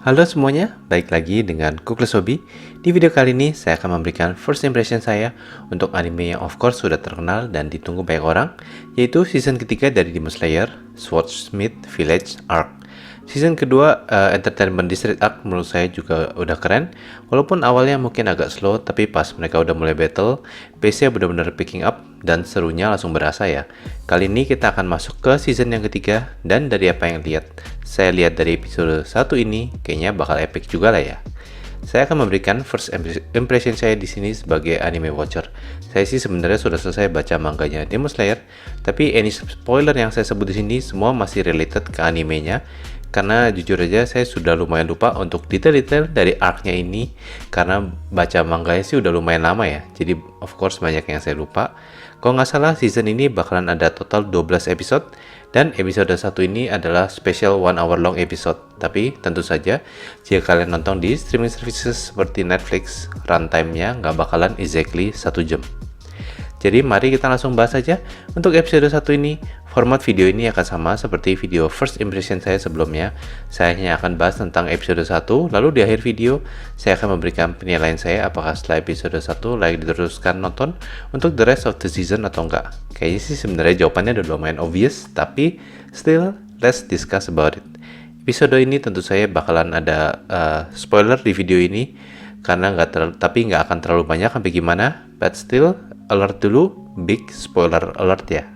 Halo semuanya, balik lagi dengan Cookless Hobby. Di video kali ini saya akan memberikan first impression saya untuk anime yang of course sudah terkenal dan ditunggu banyak orang, yaitu season ketiga dari Demon Slayer, Swordsmith Village Arc. Season kedua Entertainment District Arc menurut saya juga udah keren. Walaupun awalnya mungkin agak slow, tapi pas mereka udah mulai battle, pace-nya benar-benar picking up dan serunya langsung berasa ya. Kali ini kita akan masuk ke season yang ketiga, dan dari apa yang saya lihat dari episode 1 ini, kayaknya bakal epic juga lah ya. Saya akan memberikan first impression saya di sini sebagai anime watcher. Saya sih sebenarnya sudah selesai baca manganya Demon Slayer, tapi any spoiler yang saya sebut di sini semua masih related ke animenya. Karena jujur aja saya sudah lumayan lupa untuk detail-detail dari arc-nya ini, karena baca manganya sih udah lumayan lama ya. Jadi of course banyak yang saya lupa. Kalau nggak salah season ini bakalan ada total 12 episode, dan episode 1 ini adalah special 1 hour long episode. Tapi tentu saja jika kalian nonton di streaming services seperti Netflix, runtime-nya nggak bakalan exactly 1 jam. Jadi mari kita langsung bahas saja. Untuk episode 1 ini, format video ini akan sama seperti video first impression saya sebelumnya. Saya hanya akan bahas tentang episode 1, lalu di akhir video, saya akan memberikan penilaian saya apakah setelah episode 1 layak diteruskan nonton untuk the rest of the season atau enggak. Kayaknya sih sebenarnya jawabannya udah lumayan obvious, tapi still, let's discuss about it. Episode ini tentu saya bakalan ada spoiler di video ini, karena tapi nggak akan terlalu banyak sampai gimana, but still, alert dulu, big spoiler alert ya.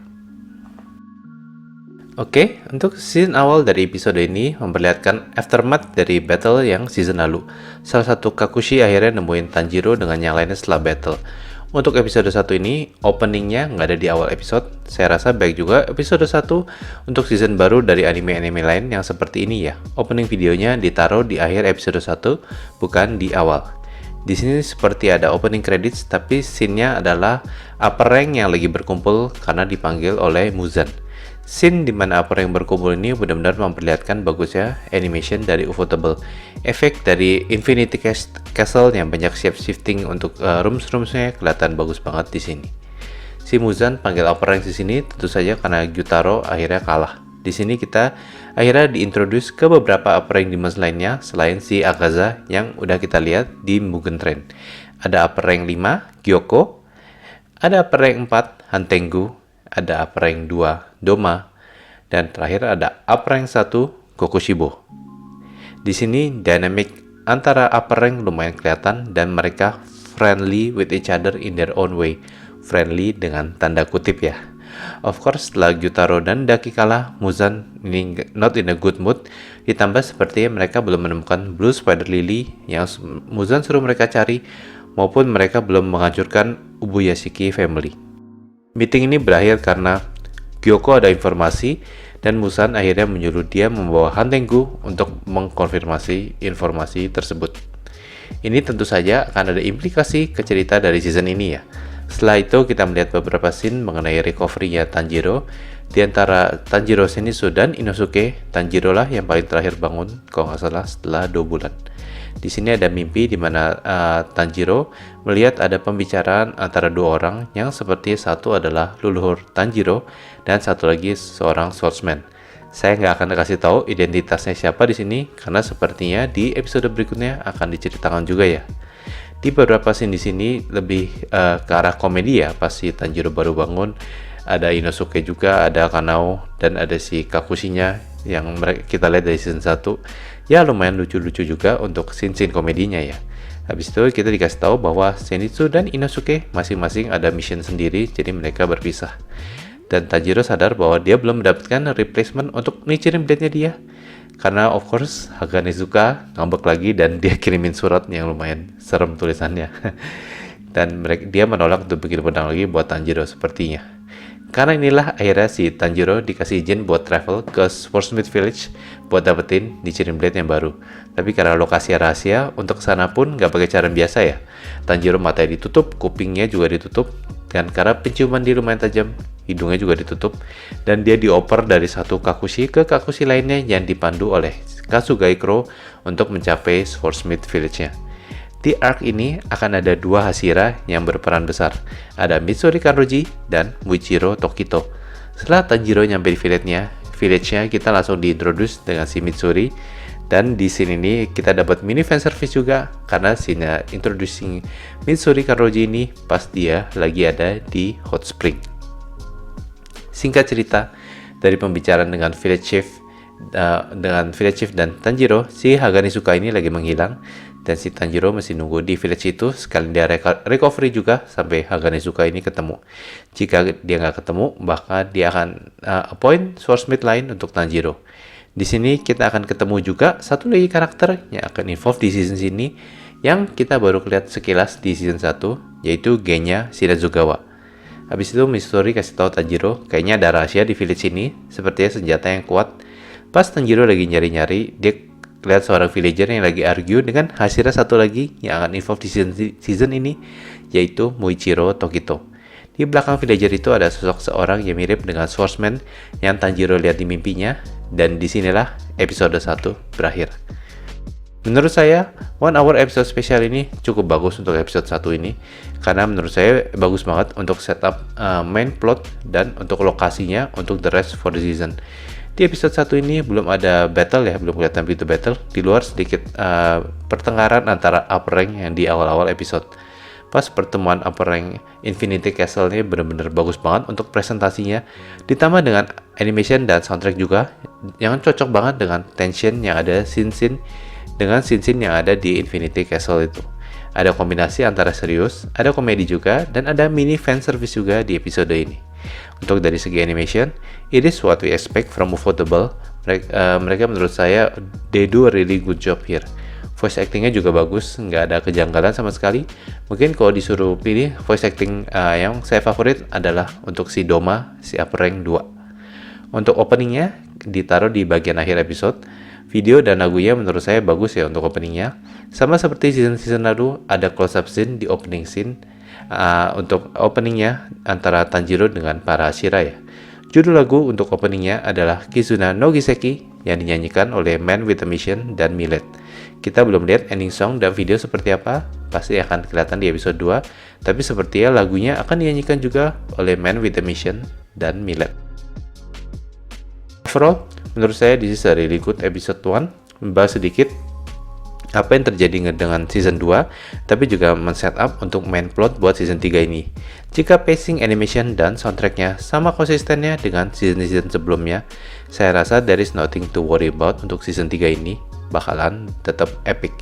Oke, untuk season awal dari episode ini memperlihatkan aftermath dari battle yang season lalu. Salah satu Kakushi akhirnya nemuin Tanjiro dengan yang lainnya setelah battle. Untuk episode 1 ini, openingnya nggak ada di awal episode. Saya rasa baik juga episode 1 untuk season baru dari anime-anime lain yang seperti ini ya. Opening videonya ditaruh di akhir episode 1, bukan di awal. Di sini seperti ada opening credits, tapi scene-nya adalah upper rank yang lagi berkumpul karena dipanggil oleh Muzan. Scene dimana upper rank berkumpul ini benar-benar memperlihatkan bagusnya animation dari Ufotable. Efek dari Infinity Castle yang banyak shifting untuk rooms-roomsnya kelihatan bagus banget di sini. Si Muzan panggil upper rank di sini tentu saja karena Gyutaro akhirnya kalah. Di sini kita akhirnya diintroduce ke beberapa upper rank demons lainnya selain si Akaza yang udah kita lihat di Mugen Train. Ada upper rank 5, Gyoko. Ada upper rank 4, Hantengu. Ada upper rank 2, Doma. Dan terakhir ada upper rank 1, Kokushibo. Di sini dynamic antara upper rank lumayan kelihatan dan mereka friendly with each other in their own way. Friendly dengan tanda kutip ya. Of course, setelah Gyutaro dan Daki kalah, Muzan ini not in a good mood. Ditambah sepertinya mereka belum menemukan Blue Spider Lily yang Muzan suruh mereka cari, maupun mereka belum menghancurkan Ubuyashiki Family. Meeting ini berakhir karena Gyoko ada informasi, dan Muzan akhirnya menyuruh dia membawa Hantengu untuk mengkonfirmasi informasi tersebut. Ini tentu saja akan ada implikasi ke cerita dari season ini ya. Setelah itu kita melihat beberapa scene mengenai recovery-nya Tanjiro. Di antara Tanjiro Zenitsu dan Inosuke, Tanjiro lah yang paling terakhir bangun kalau nggak salah setelah 2 bulan. Di sini ada mimpi di mana Tanjiro melihat ada pembicaraan antara 2 orang yang seperti satu adalah leluhur Tanjiro dan satu lagi seorang swordsman. Saya nggak akan kasih tahu identitasnya siapa di sini karena sepertinya di episode berikutnya akan diceritakan juga ya. Di beberapa scene di sini lebih ke arah komedi ya, pas si Tanjiro baru bangun, ada Inosuke juga, ada Kanao, dan ada si Kakushinya yang kita lihat dari season 1. Ya lumayan lucu-lucu juga untuk scene-scene komedinya ya. Habis itu kita dikasih tahu bahwa Zenitsu dan Inosuke masing-masing ada mission sendiri, jadi mereka berpisah. Dan Tanjiro sadar bahwa dia belum mendapatkan replacement untuk nyicirin blade-nya dia. Karena of course Haganezuka ngambek lagi dan dia kirimin surat yang lumayan serem tulisannya. Dan dia menolak untuk bikin pedang lagi buat Tanjiro sepertinya. Karena inilah akhirnya si Tanjiro dikasih izin buat travel ke Swordsmith Village buat dapetin nyicirin blade yang baru. Tapi karena lokasi rahasia, untuk kesana pun gak pakai cara biasa ya. Tanjiro matanya ditutup, kupingnya juga ditutup. Dan karena penciuman dia lumayan tajam, hidungnya juga ditutup, dan dia dioper dari satu Kakushi ke Kakushi lainnya yang dipandu oleh Kasugaikro untuk mencapai Swordsmith Village-nya. Di arc ini akan ada 2 Hashira yang berperan besar, ada Mitsuri Kanroji dan Muichiro Tokito. Setelah Tanjiro nyampe di village-nya kita langsung diintroduce dengan si Mitsuri, Dan di scene ini kita dapat mini fan service juga karena scene introducing Mitsuri Kanroji ini pas dia lagi ada di hot spring. Singkat cerita, dari pembicaraan dengan village chief dan Tanjiro, si Haganizuka ini lagi menghilang dan si Tanjiro masih nunggu di village itu sekalian dia recovery juga sampai Haganizuka ini ketemu. Jika dia nggak ketemu, maka dia akan appoint swordsmith lain untuk Tanjiro. Di sini kita akan ketemu juga satu lagi karakter yang akan involve di season ini yang kita baru lihat sekilas di season 1, yaitu Genya Shirazugawa. Habis itu Mitsuri kasih tahu Tanjiro kayaknya ada rahasia di village ini, sepertinya senjata yang kuat. Pas Tanjiro lagi nyari-nyari, dia lihat seorang villager yang lagi argue dengan Hashira satu lagi yang akan involve di season ini, yaitu Muichiro Tokito. Di belakang villager itu ada sosok seorang yang mirip dengan swordsman yang Tanjiro lihat di mimpinya, dan disinilah episode 1 berakhir. Menurut saya, 1 hour episode spesial ini cukup bagus untuk episode 1 ini, karena menurut saya bagus banget untuk setup main plot dan untuk lokasinya untuk the rest for the season. Di episode 1 ini belum ada battle ya, belum kelihatan begitu battle, di luar sedikit pertengkaran antara upper rank yang di awal-awal episode. Pas pertemuan upper rank Infinity Castle ini benar-benar bagus banget untuk presentasinya, ditambah dengan animation dan soundtrack juga yang cocok banget dengan tension yang ada scene-scene yang ada di Infinity Castle itu. Ada kombinasi antara serius, ada komedi juga, dan ada mini fan service juga di episode ini. Untuk dari segi animation, it is what we expect from Ufotable. Mereka menurut saya, they do a really good job here. Voice actingnya juga bagus, nggak ada kejanggalan sama sekali. Mungkin kalau disuruh pilih voice acting yang saya favorit adalah untuk si Doma, si upper rank 2. Untuk openingnya, ditaruh di bagian akhir episode. Video dan lagunya menurut saya bagus ya untuk openingnya. Sama seperti season lalu, ada close-up scene di opening scene. Untuk openingnya antara Tanjiro dengan para Hashira ya. Judul lagu untuk openingnya adalah Kizuna no Giseki yang dinyanyikan oleh Man with a Mission dan Millet. Kita belum lihat ending song dan video seperti apa, pasti akan kelihatan di episode 2, tapi sepertinya lagunya akan dinyanyikan juga oleh Man with a Mission dan Millet. Overall, menurut saya this is a really good episode 1, membahas sedikit apa yang terjadi dengan season 2, tapi juga men-setup untuk main plot buat season 3 ini. Jika pacing, animation, dan soundtracknya sama konsistennya dengan season-season sebelumnya, saya rasa there is nothing to worry about untuk season 3 ini, bakalan tetap epic.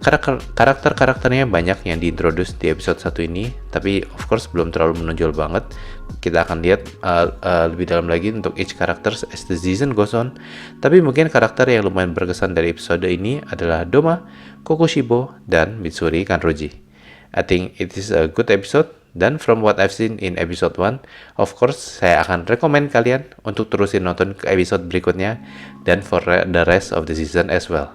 Karakter-karakternya banyak yang diintroduce di episode 1 ini, tapi of course belum terlalu menonjol banget. Kita akan lihat lebih dalam lagi untuk each characters as the season goes on. Tapi mungkin karakter yang lumayan berkesan dari episode ini adalah Doma, Kokushibo, dan Mitsuri Kanroji. I think it is a good episode. Dan from what I've seen in episode 1, of course saya akan rekomend kalian untuk terusin nonton ke episode berikutnya dan for the rest of the season as well.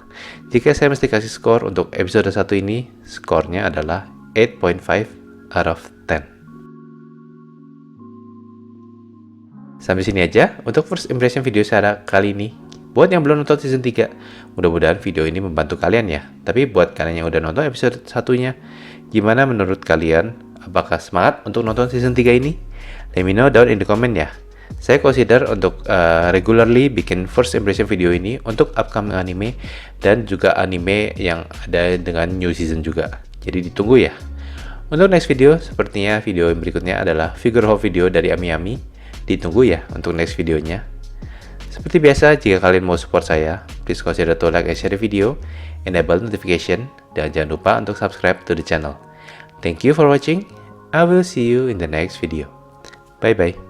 Jika saya mesti kasih skor untuk episode 1 ini, skornya adalah 8.5 out of 10. Sampai sini aja untuk first impression video saya kali ini. Buat yang belum nonton season 3, mudah-mudahan video ini membantu kalian ya. Tapi buat kalian yang udah nonton episode 1-nya, gimana menurut kalian? Apakah semangat untuk nonton season 3 ini? Let me know down in the comment ya. Saya consider untuk regularly bikin first impression video ini untuk upcoming anime dan juga anime yang ada dengan new season juga. Jadi ditunggu ya. Untuk next video, sepertinya video yang berikutnya adalah figure haul video dari Ami. Ditunggu ya untuk next videonya. Seperti biasa, jika kalian mau support saya, please consider to like and share the video, enable notification, dan jangan lupa untuk subscribe to the channel. Thank you for watching. I will see you in the next video. Bye bye.